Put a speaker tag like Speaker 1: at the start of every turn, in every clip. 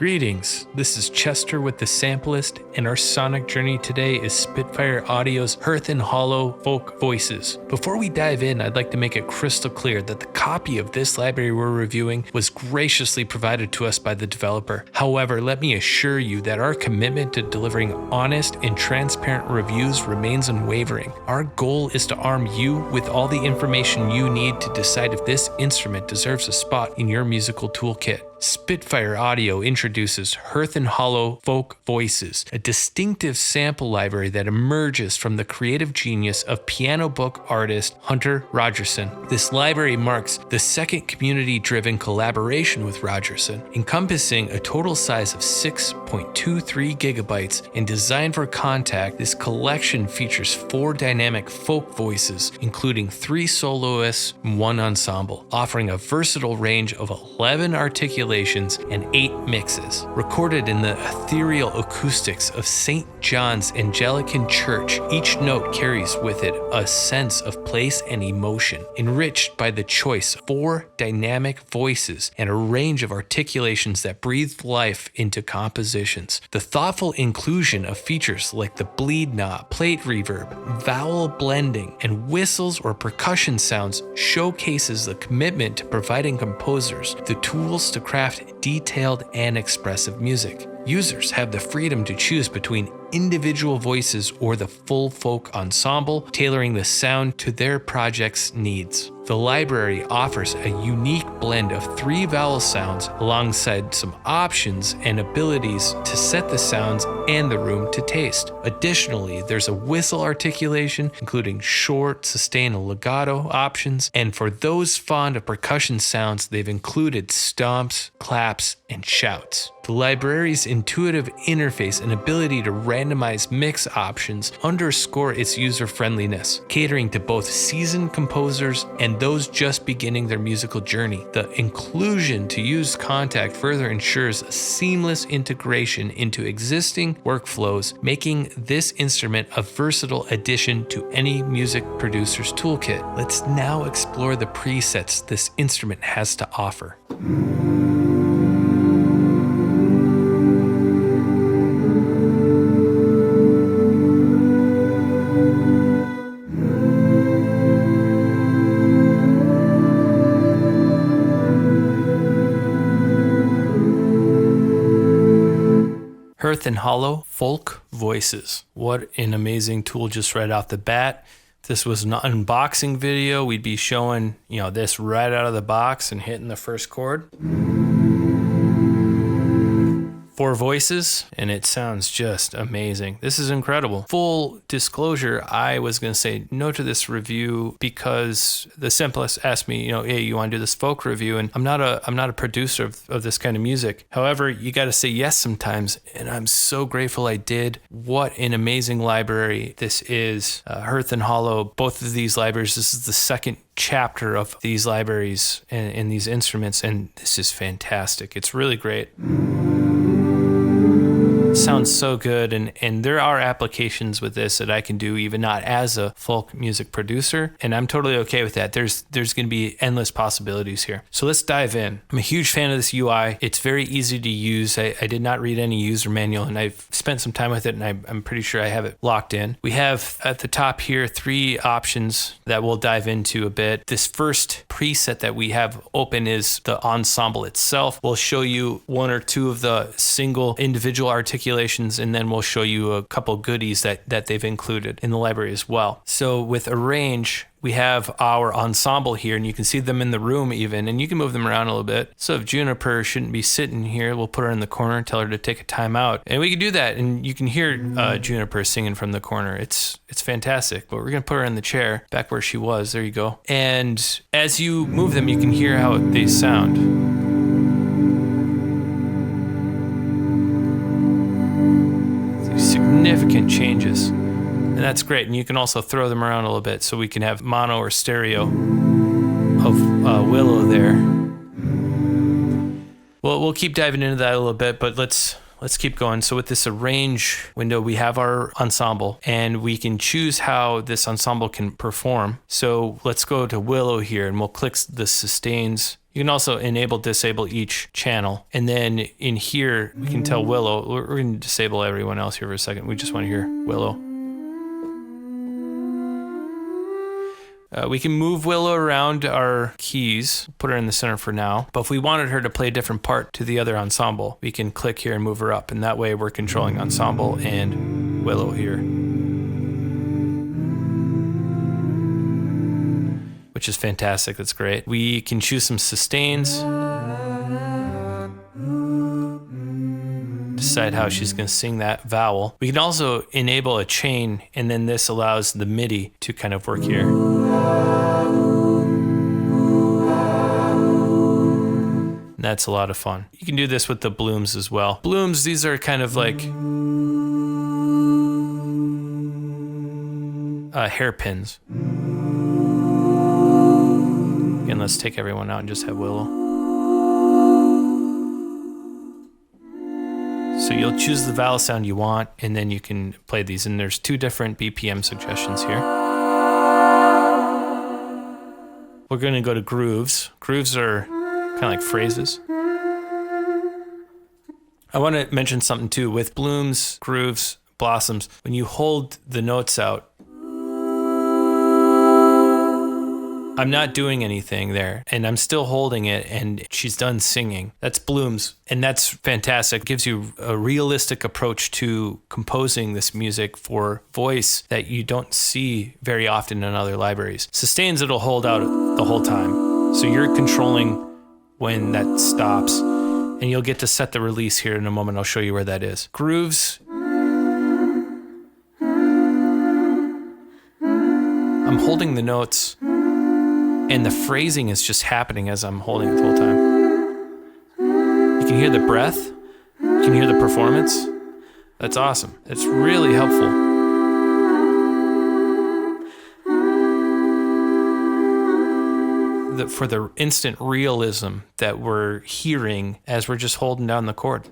Speaker 1: Greetings, this is Chester with the Sampleist, and our sonic journey today is Spitfire Audio's Hearth and Hollow Folk Voices. Before we dive in, I'd like to make it crystal clear that the copy of this library we're reviewing was graciously provided to us by the developer. However, let me assure you that our commitment to delivering honest and transparent reviews remains unwavering. Our goal is to arm you with all the information you need to decide if this instrument deserves a spot in your musical toolkit. Spitfire Audio introduces Hearth and Hollow Folk Voices, a distinctive sample library that emerges from the creative genius of piano book artist Hunter Rogerson. This library marks the second community-driven collaboration with Rogerson, encompassing a total size of 6.23 gigabytes and designed for contact. This collection features 4 dynamic folk voices, including 3 soloists and 1 ensemble, offering a versatile range of 11 articulations and 8 mixes. Recorded in the ethereal acoustics of St. John's Anglican Church, each note carries with it a sense of place and emotion, enriched by the choice of 4 dynamic voices and a range of articulations that breathe life into compositions. The thoughtful inclusion of features like the bleed knob, plate reverb, vowel blending, and whistles or percussion sounds showcases the commitment to providing composers the tools to craft detailed and expressive music. Users have the freedom to choose between individual voices or the full folk ensemble, tailoring the sound to their project's needs. The library offers a unique blend of 3 vowel sounds alongside some options and abilities to set the sounds and the room to taste. Additionally, there's a whistle articulation, including short, sustain, and legato options, and for those fond of percussion sounds, they've included stomps, claps, and shouts. The library's intuitive interface and ability to randomize mix options underscore its user-friendliness, catering to both seasoned composers and those just beginning their musical journey. The inclusion to use contact further ensures a seamless integration into existing workflows, making this instrument a versatile addition to any music producer's toolkit. Let's now explore the presets this instrument has to offer. Hearth and Hollow Folk Voices. What an amazing tool just right off the bat. If this was an unboxing video, we'd be showing, this right out of the box and hitting the first chord. 4 voices, and it sounds just amazing. This is incredible. Full disclosure, I was going to say no to this review because the Sampleist asked me, hey, you want to do this folk review? And I'm not a producer of this kind of music. However, you got to say yes sometimes, and I'm so grateful I did. What an amazing library this is. Hearth and Hollow, both of these libraries, this is the second chapter of these libraries and these instruments, and this is fantastic. It's really great. Sounds so good, and there are applications with this that I can do even not as a folk music producer, and I'm totally okay with that. There's going to be endless possibilities here. So let's dive in. I'm a huge fan of this UI. It's very easy to use. I did not read any user manual, and I've spent some time with it, and I'm pretty sure I have it locked in. We have at the top here 3 options that we'll dive into a bit. This first preset that we have open is the ensemble itself. We'll show you 1 or 2 of the single individual articulations, and then we'll show you a couple goodies that they've included in the library as well. So with arrange, we have our ensemble here, and you can see them in the room even, and you can move them around a little bit. So if Juniper shouldn't be sitting here, we'll put her in the corner and tell her to take a time out. And we can do that, and you can hear Juniper singing from the corner. It's fantastic, but we're going to put her in the chair back where she was. There you go. And as you move them, you can hear how they sound. Significant changes, and that's great. And you can also throw them around a little bit so we can have mono or stereo of Willow there. Well, we'll keep diving into that a little bit, but let's keep going. So with this arrange window, we have our ensemble, and we can choose how this ensemble can perform. So let's go to Willow here, and we'll click the sustains You can also enable, disable each channel. And then in here, we can tell Willow, we're going to disable everyone else here for a second. We just want to hear Willow. We can move Willow around our keys, put her in the center for now. But if we wanted her to play a different part to the other ensemble, we can click here and move her up. And that way we're controlling ensemble and Willow here, which is fantastic. That's great. We can choose some sustains, decide how she's going to sing that vowel. We can also enable a chain, and then this allows the MIDI to kind of work here. And that's a lot of fun. You can do this with the blooms as well. Blooms, these are kind of like hairpins. Again, let's take everyone out and just have Willow. So you'll choose the vowel sound you want, and then you can play these. And there's 2 different BPM suggestions here. We're going to go to grooves. Grooves are kind of like phrases. I want to mention something too. With blooms, grooves, blossoms, when you hold the notes out, I'm not doing anything there, and I'm still holding it, and she's done singing. That's blooms, and that's fantastic. It gives you a realistic approach to composing this music for voice that you don't see very often in other libraries. Sustains, it'll hold out the whole time, so you're controlling when that stops, and you'll get to set the release here in a moment. I'll show you where that is. Grooves, I'm holding the notes, and the phrasing is just happening as I'm holding it the whole time. You can hear the breath. You can hear the performance. That's awesome. It's really helpful. For the instant realism that we're hearing as we're just holding down the chord.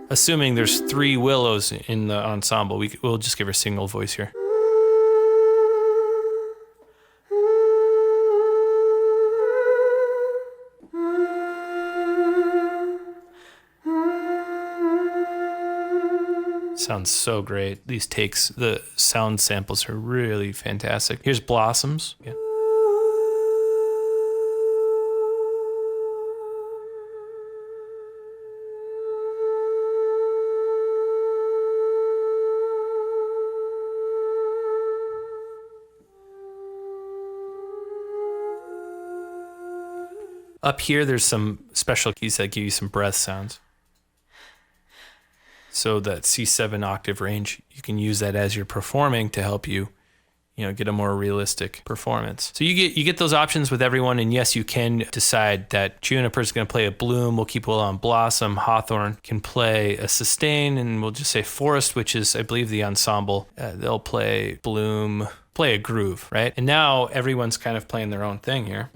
Speaker 1: Assuming there's 3 willows in the ensemble, we'll just give her a single voice here. Sounds so great. These takes, the sound samples are really fantastic. Here's blossoms. Yeah. Up here, there's some special keys that give you some breath sounds. So that C7 octave range, you can use that as you're performing to help you, get a more realistic performance. So you get those options with everyone, and yes, you can decide that Juniper's going to play a bloom. We'll keep Willow on blossom. Hawthorne can play a sustain, and we'll just say Forest, which is, I believe, the ensemble. They'll play bloom, play a groove, right? And now everyone's kind of playing their own thing here.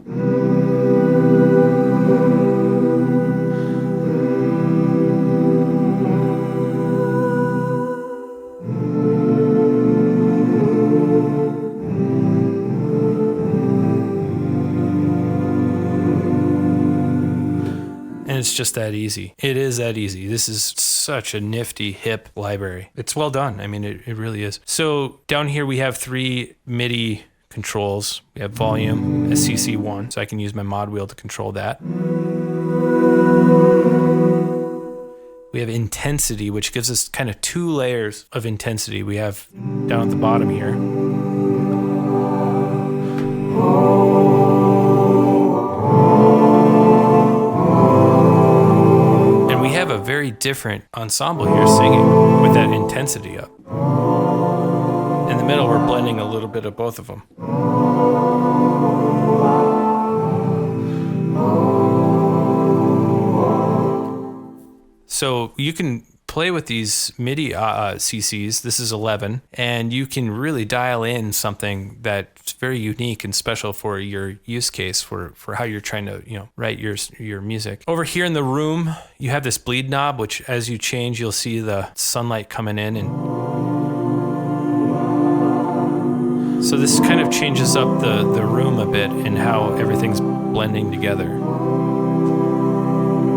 Speaker 1: It's just that easy. It is that easy. This is such a nifty, hip library. It's well done. I mean, it really is. So down here we have 3 MIDI controls. We have volume, SCC1, so I can use my mod wheel to control that. We have intensity, which gives us kind of 2 layers of intensity. We have down at the bottom here. A very different ensemble here singing with that intensity up. In the middle, we're blending a little bit of both of them. So you can play with these MIDI CCs. This is 11, and you can really dial in something that's very unique and special for your use case for how you're trying to write your music. Over here in the room, you have this bleed knob, which as you change, you'll see the sunlight coming in, and So this kind of changes up the room a bit and how everything's blending together.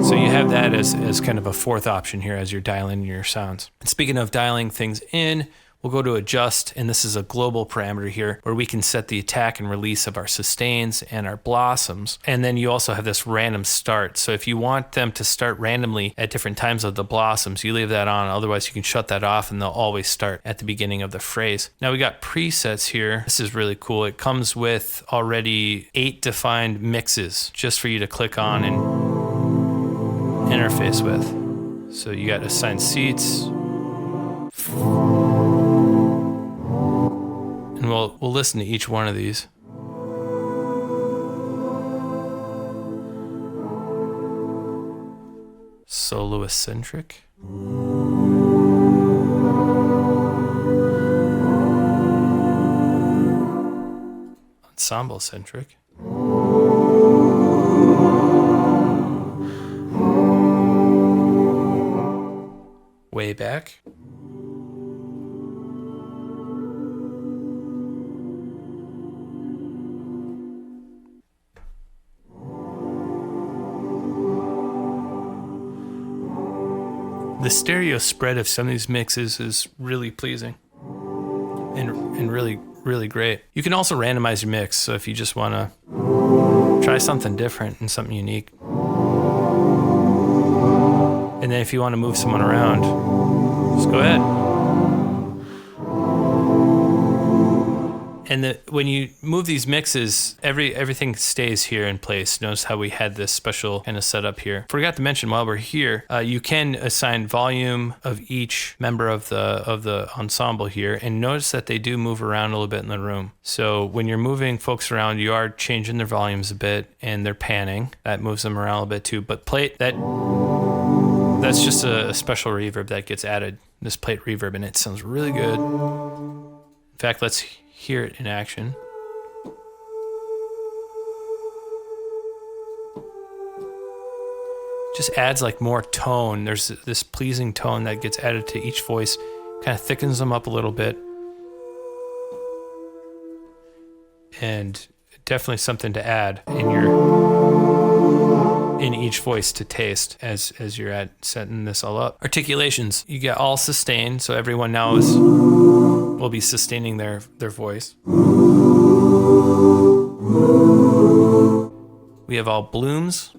Speaker 1: So you have that as kind of a fourth option here as you're dialing your sounds. And speaking of dialing things in, we'll go to adjust, and this is a global parameter here where we can set the attack and release of our sustains and our blossoms. And then you also have this random start. So if you want them to start randomly at different times of the blossoms, you leave that on. Otherwise, you can shut that off and they'll always start at the beginning of the phrase. Now we got presets here. This is really cool. It comes with already 8 defined mixes just for you to click on and interface with. So you got assigned seats. And we'll listen to each one of these. Solo-eccentric. Ensemble-centric. Way back. The stereo spread of some of these mixes is really pleasing and really, really great. You can also randomize your mix, so if you just want to try something different and something unique. And then if you want to move someone around, just go ahead. And when you move these mixes, everything stays here in place. Notice how we had this special kind of setup here. Forgot to mention while we're here, you can assign volume of each member of the ensemble here, and notice that they do move around a little bit in the room. So when you're moving folks around, you are changing their volumes a bit, and they're panning. That moves them around a little bit too. But that's just a special reverb that gets added. This plate reverb, and it sounds really good. In fact, let's hear it in action. Just adds like more tone. There's this pleasing tone that gets added to each voice, kind of thickens them up a little bit. And definitely something to add in each voice to taste as you're setting this all up. Articulations, you get all sustained, so everyone now will be sustaining their voice. We have all blooms.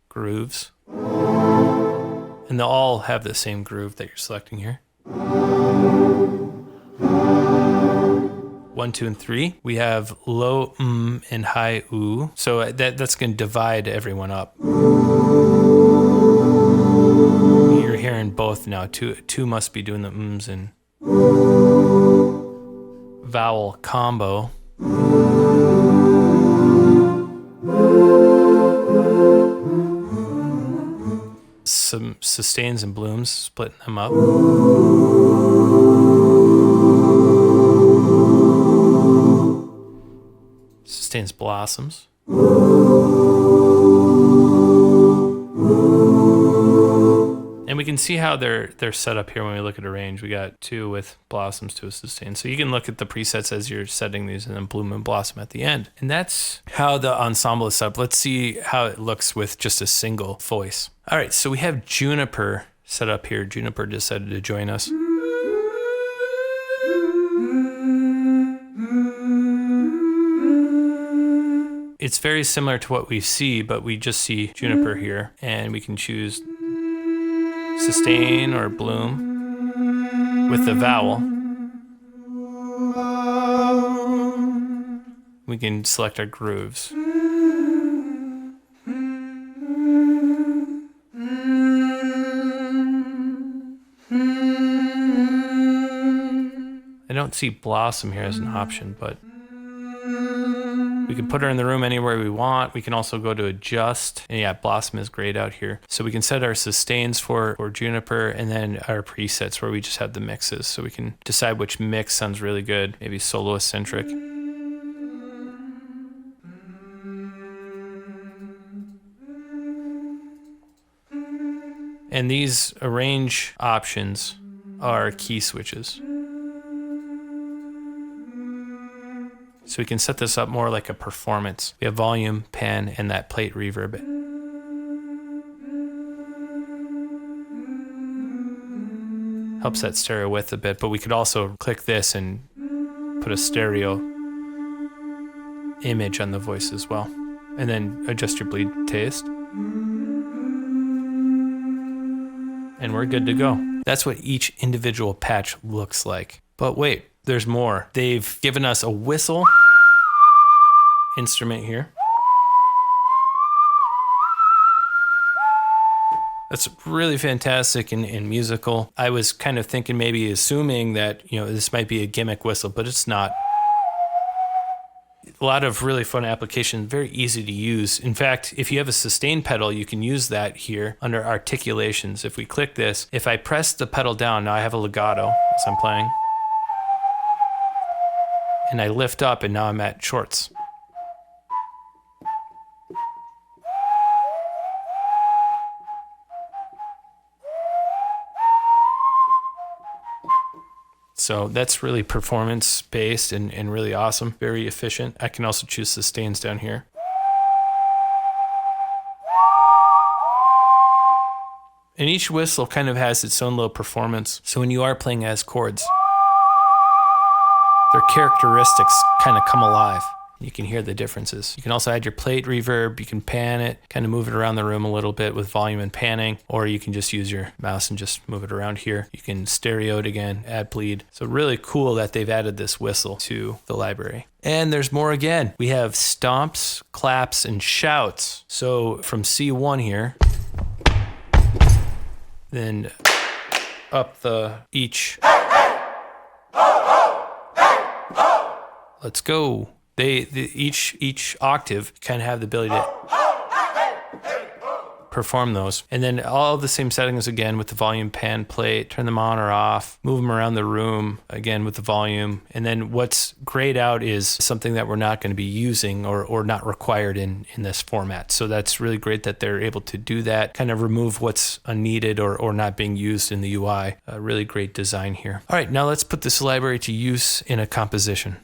Speaker 1: Grooves. And they'll all have the same groove that you're selecting here. 1, 2, and 3. We have low and high oo. So that's going to divide everyone up. You're hearing both now. Two must be doing the ums and vowel combo. Some sustains and blooms, splitting them up. Sustains blossoms. And we can see how they're set up here when we look at a range. We got 2 with blossoms, 2 with sustain. So you can look at the presets as you're setting these, and then bloom and blossom at the end. And that's how the ensemble is set up. Let's see how it looks with just a single voice. All right, so we have Juniper set up here. Juniper decided to join us. It's very similar to what we see, but we just see Juniper here, and we can choose sustain or bloom with the vowel. We can select our grooves. I don't see blossom here as an option, but we can put her in the room anywhere we want. We can also go to adjust. And yeah, blossom is grayed out here. So we can set our sustains for Juniper, and then our presets where we just have the mixes. So we can decide which mix sounds really good. Maybe solo-eccentric. And these arrange options are key switches. So we can set this up more like a performance. We have volume, pan, and that plate reverb. Helps that stereo width a bit, but we could also click this and put a stereo image on the voice as well. And then adjust your bleed taste. And we're good to go. That's what each individual patch looks like. But wait, there's more. They've given us a whistle instrument here. That's really fantastic and musical. I was kind of thinking, maybe assuming that, this might be a gimmick whistle, but it's not. A lot of really fun applications, very easy to use. In fact, if you have a sustain pedal, you can use that here under articulations. If we click this, if I press the pedal down, now I have a legato as I'm playing. And I lift up and now I'm at shorts. So that's really performance based and really awesome, very efficient. I can also choose sustains down here. And each whistle kind of has its own little performance. So when you are playing as chords, their characteristics kind of come alive. You can hear the differences. You can also add your plate reverb. You can pan it, kind of move it around the room a little bit with volume and panning, or you can just use your mouse and just move it around here. You can stereo it again, add bleed. So really cool that they've added this whistle to the library. And there's more again. We have stomps, claps, and shouts. So from C1 here, then up each. Let's go. Each octave kind of have the ability to perform those. And then all the same settings again with the volume, pan, plate, turn them on or off, move them around the room again with the volume. And then what's grayed out is something that we're not going to be using or not required in this format. So that's really great that they're able to do that, kind of remove what's unneeded or not being used in the UI. A really great design here. All right, now let's put this library to use in a composition.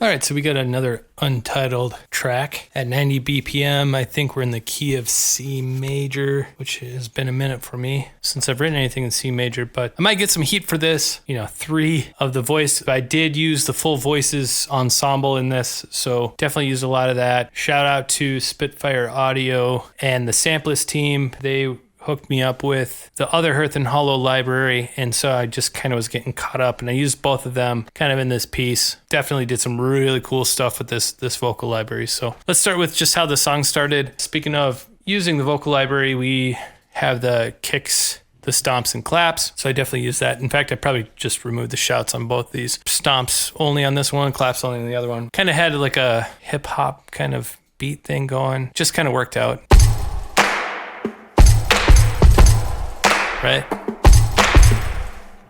Speaker 1: All right, so we got another untitled track at 90 BPM. I think we're in the key of C major, which has been a minute for me since I've written anything in C major, but I might get some heat for this. 3 of the voice. I did use the full voices ensemble in this, so definitely used a lot of that. Shout out to Spitfire Audio and the Sampleist team. They hooked me up with the other Hearth and Hollow library, and so I just kind of was getting caught up, and I used both of them kind of in this piece. Definitely did some really cool stuff with this vocal library. So let's start with just how the song started. Speaking of using the vocal library, we have the kicks, the stomps and claps, so I definitely use that. In fact, I probably just removed the shouts on both these. Stomps only on this one, claps only on the other one. Kind of had like a hip hop kind of beat thing going, just kind of worked out. Right?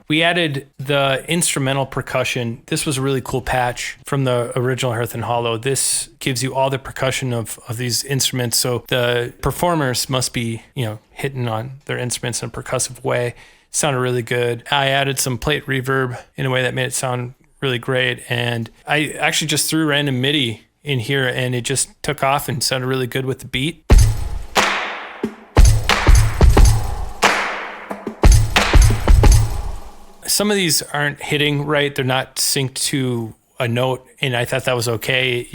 Speaker 1: We added the instrumental percussion. This was a really cool patch from the original Hearth and Hollow. This gives you all the percussion of these instruments. So the performers must be, hitting on their instruments in a percussive way. Sounded really good. I added some plate reverb in a way that made it sound really great. And I actually just threw random MIDI in here and it just took off and sounded really good with the beat. Some of these aren't hitting right. They're not synced to a note, and I thought that was okay.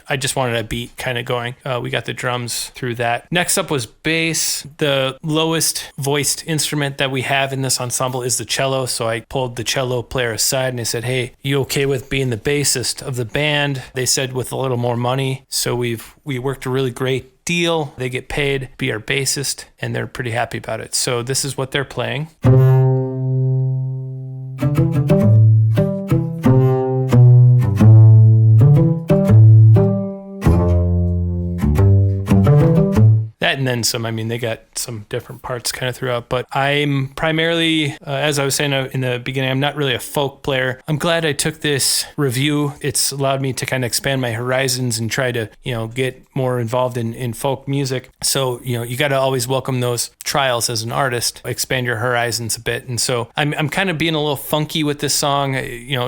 Speaker 1: I just wanted a beat kind of going. We got the drums through that. Next up was bass. The lowest voiced instrument that we have in this ensemble is the cello. So I pulled the cello player aside and I said, hey, you okay with being the bassist of the band? They said with a little more money. So we worked a really great deal. They get paid to be our bassist, and they're pretty happy about it. So this is what they're playing. That and then some. They got some different parts kind of throughout, but I'm primarily, as I was saying in the beginning, I'm not really a folk player. I'm glad I took this review. It's allowed me to kind of expand my horizons and try to, get more involved in folk music. So, you got to always welcome those trials as an artist, expand your horizons a bit. And so I'm kind of being a little funky with this song,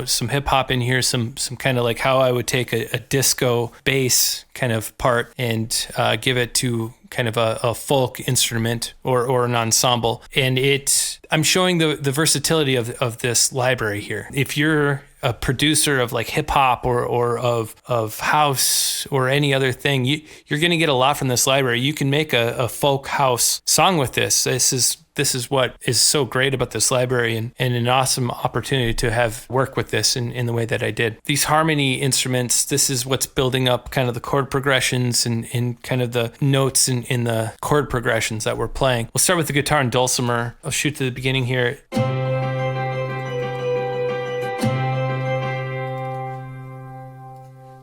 Speaker 1: some hip hop in here, some kind of like how I would take a disco bass kind of part and give it to kind of a folk instrument or an ensemble. And I'm showing the versatility of this library here. If you're a producer of like hip hop or of house or any other thing, you're going to get a lot from this library. You can make a folk house song with this. This is what is so great about this library and an awesome opportunity to have work with this in the way that I did. These harmony instruments, this is what's building up kind of the chord progressions and kind of the notes in the chord progressions that we're playing. We'll start with the guitar and dulcimer. I'll shoot to the beginning here.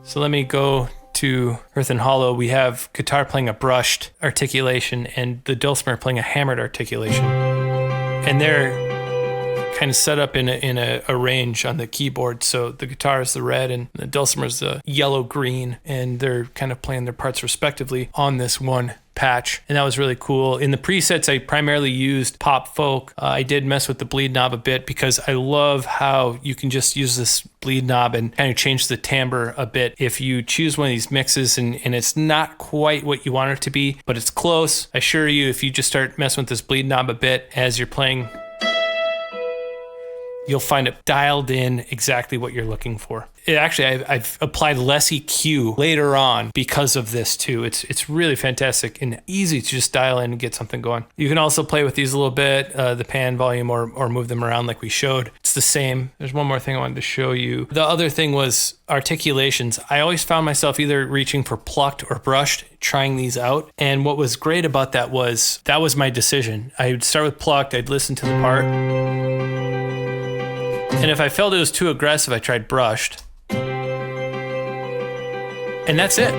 Speaker 1: So let me go to Hearth and Hollow. We have guitar playing a brushed articulation and the dulcimer playing a hammered articulation. And they're kind of set up in a range on the keyboard. So the guitar is the red and the dulcimer is the yellow-green, and they're kind of playing their parts respectively on this one patch, and that was really cool. In the presets, I primarily used pop folk. I did mess with the bleed knob a bit because I love how you can just use this bleed knob and kind of change the timbre a bit. If you choose one of these mixes and it's not quite what you want it to be, but it's close, I assure you, if you just start messing with this bleed knob a bit as you're playing, you'll find it dialed in exactly what you're looking for. I've applied less EQ later on because of this too. It's really fantastic and easy to just dial in and get something going. You can also play with these a little bit, the pan volume or move them around like we showed. It's the same. There's one more thing I wanted to show you. The other thing was articulations. I always found myself either reaching for plucked or brushed, trying these out. And what was great about that was my decision. I would start with plucked, I'd listen to the part. And if I felt it was too aggressive, I tried brushed. And that's it.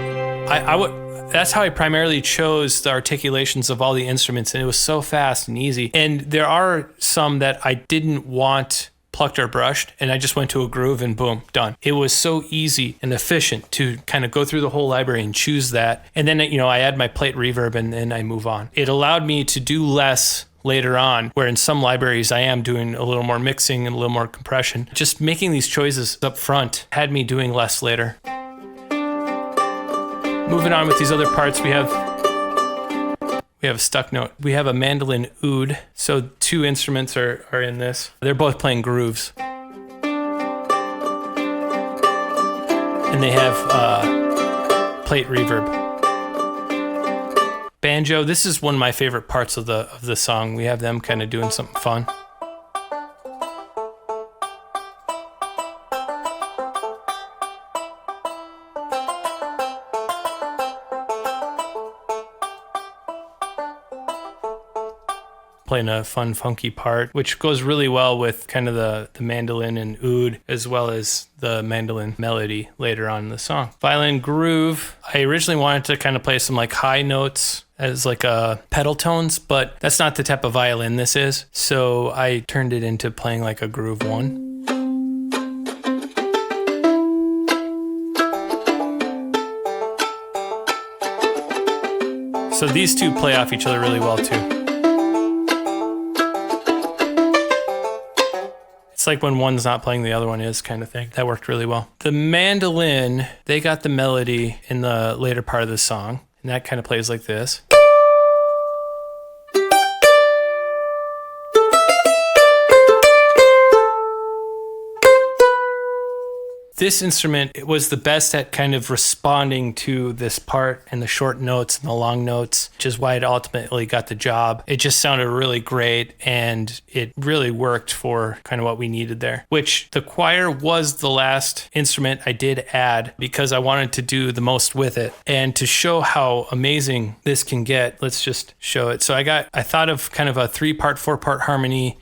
Speaker 1: That's how I primarily chose the articulations of all the instruments, and it was so fast and easy. And there are some that I didn't want plucked or brushed, and I just went to a groove and boom, done. It was so easy and efficient to kind of go through the whole library and choose that. And then, I add my plate reverb and then I move on. It allowed me to do less later on, where in some libraries I am doing a little more mixing and a little more compression. Just making these choices up front had me doing less later. Moving on with these other parts, we have a stuck note. We have a mandolin oud. So 2 instruments are in this. They're both playing grooves. And they have plate reverb. Banjo, this is one of my favorite parts of the song. We have them kind of doing something fun. Playing a fun, funky part, which goes really well with kind of the mandolin and oud, as well as the mandolin melody later on in the song. Violin groove, I originally wanted to kind of play some like high notes as like pedal tones, but that's not the type of violin this is. So I turned it into playing like a groove 1. So these two play off each other really well too. It's like when one's not playing, the other one is, kind of thing. That worked really well. The mandolin, they got the melody in the later part of the song, and that kind of plays like this. This instrument, it was the best at kind of responding to this part and the short notes and the long notes, which is why it ultimately got the job. It just sounded really great, and it really worked for kind of what we needed there, which the choir was the last instrument I did add because I wanted to do the most with it. And to show how amazing this can get, let's just show it. So I thought of kind of a 3-part, 4-part harmony.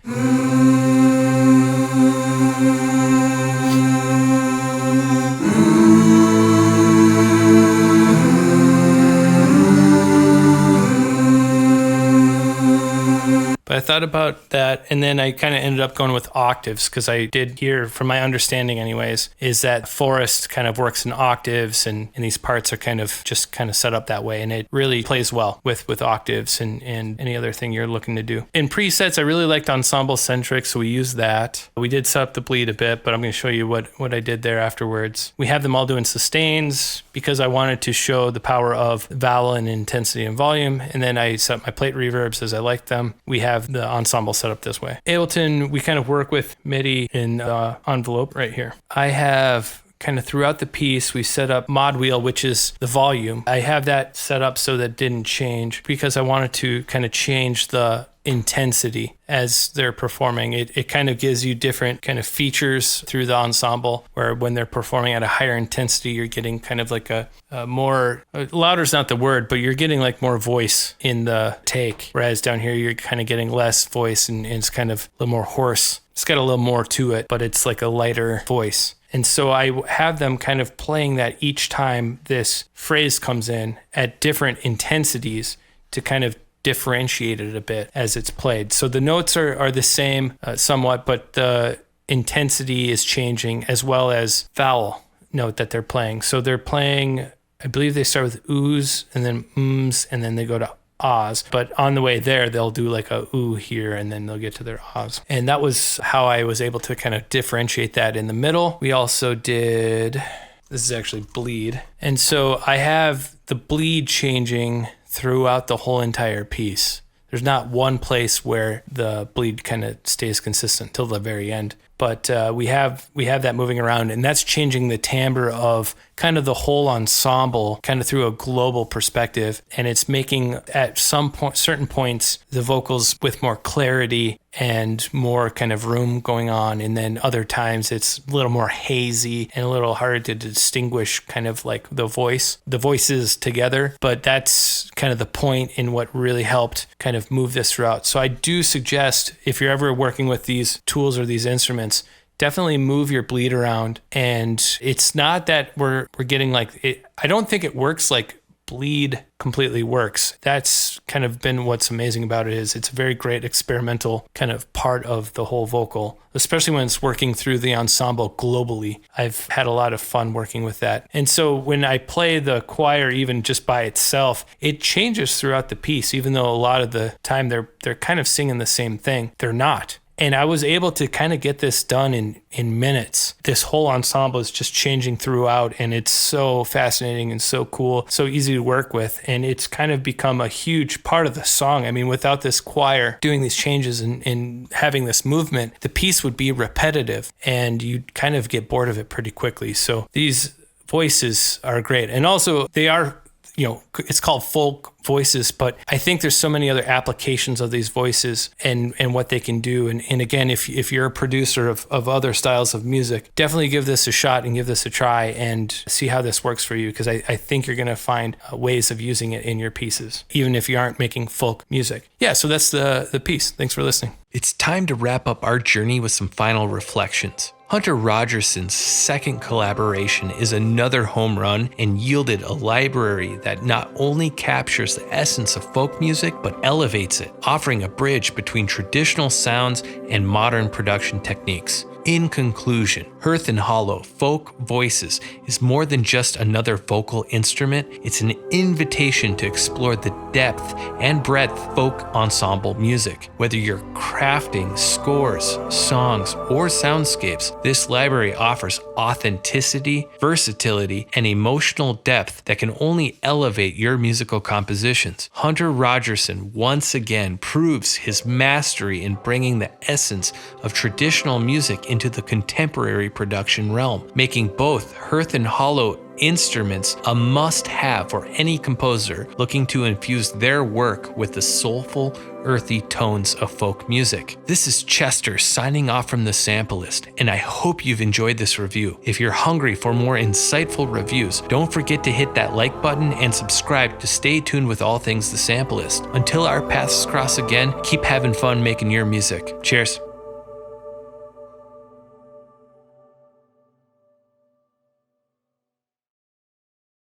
Speaker 1: But I thought about that, and then I kind of ended up going with octaves, because I did hear, from my understanding anyways, is that Forest kind of works in octaves, and these parts are kind of just kind of set up that way, and it really plays well with octaves and any other thing you're looking to do. In presets, I really liked ensemble centric, so we used that. We did set up the bleed a bit, but I'm going to show you what I did there afterwards. We have them all doing sustains, because I wanted to show the power of vowel and intensity and volume, and then I set up my plate reverbs as I liked them. We have the ensemble set up this way. Ableton, we kind of work with MIDI in the envelope right here. I have kind of throughout the piece, we set up mod wheel, which is the volume. I have that set up so that it didn't change, because I wanted to kind of change the intensity as they're performing. It kind of gives you different kind of features through the ensemble, where when they're performing at a higher intensity, you're getting kind of like a more, louder's not the word, but you're getting like more voice in the take. Whereas down here, you're kind of getting less voice, and it's kind of a little more hoarse. It's got a little more to it, but it's like a lighter voice. And so I have them kind of playing that each time this phrase comes in at different intensities to kind of differentiate it a bit as it's played. So the notes are the same somewhat, but the intensity is changing, as well as vowel note that they're playing. So they're playing, I believe they start with oohs and then ums, and then they go to ahs. But on the way there, they'll do like a ooh here, and then they'll get to their ahs. And that was how I was able to kind of differentiate that in the middle. We also did, this is actually bleed. And so I have the bleed changing throughout the whole entire piece. There's not one place where the bleed kind of stays consistent till the very end. But we have that moving around, and that's changing the timbre of kind of the whole ensemble, kind of through a global perspective. And it's making, at some point, certain points, the vocals with more clarity and more kind of room going on. And then other times it's a little more hazy and a little harder to distinguish kind of like the voices together. But that's kind of the point in what really helped kind of move this throughout. So I do suggest, if you're ever working with these tools or these instruments, definitely move your bleed around. And it's not that we're getting like it. I don't think it works like bleed completely works. That's kind of been what's amazing about it. Is it's a very great experimental kind of part of the whole vocal, especially when it's working through the ensemble globally. I've had a lot of fun working with that. And so when I play the choir even just by itself, it changes throughout the piece. Even though a lot of the time they're kind of singing the same thing, they're not. And I was able to kind of get this done in minutes. This whole ensemble is just changing throughout, and it's so fascinating and so cool, so easy to work with. And it's kind of become a huge part of the song. I mean, without this choir doing these changes and having this movement, the piece would be repetitive and you'd kind of get bored of it pretty quickly. So these voices are great. And also they are, it's called folk voices, but I think there's so many other applications of these voices and what they can do. And again, if you're a producer of other styles of music, definitely give this a shot and give this a try and see how this works for you, because I think you're going to find ways of using it in your pieces, even if you aren't making folk music. Yeah, so that's the piece. Thanks for listening. It's time to wrap up our journey with some final reflections. Hunter Rogerson's second collaboration is another home run and yielded a library that not only captures the essence of folk music, but elevates it, offering a bridge between traditional sounds and modern production techniques. In conclusion, Hearth and Hollow Folk Voices is more than just another vocal instrument. It's an invitation to explore the depth and breadth of folk ensemble music. Whether you're crafting scores, songs, or soundscapes, this library offers authenticity, versatility, and emotional depth that can only elevate your musical compositions. Hunter Rogerson once again proves his mastery in bringing the essence of traditional music into the contemporary production realm, making both Hearth and Hollow instruments a must-have for any composer looking to infuse their work with the soulful, earthy tones of folk music. This is Chester signing off from the Sampleist, and I hope you've enjoyed this review. If you're hungry for more insightful reviews, don't forget to hit that like button and subscribe to stay tuned with all things the Sampleist. Until our paths cross again, keep having fun making your music. Cheers.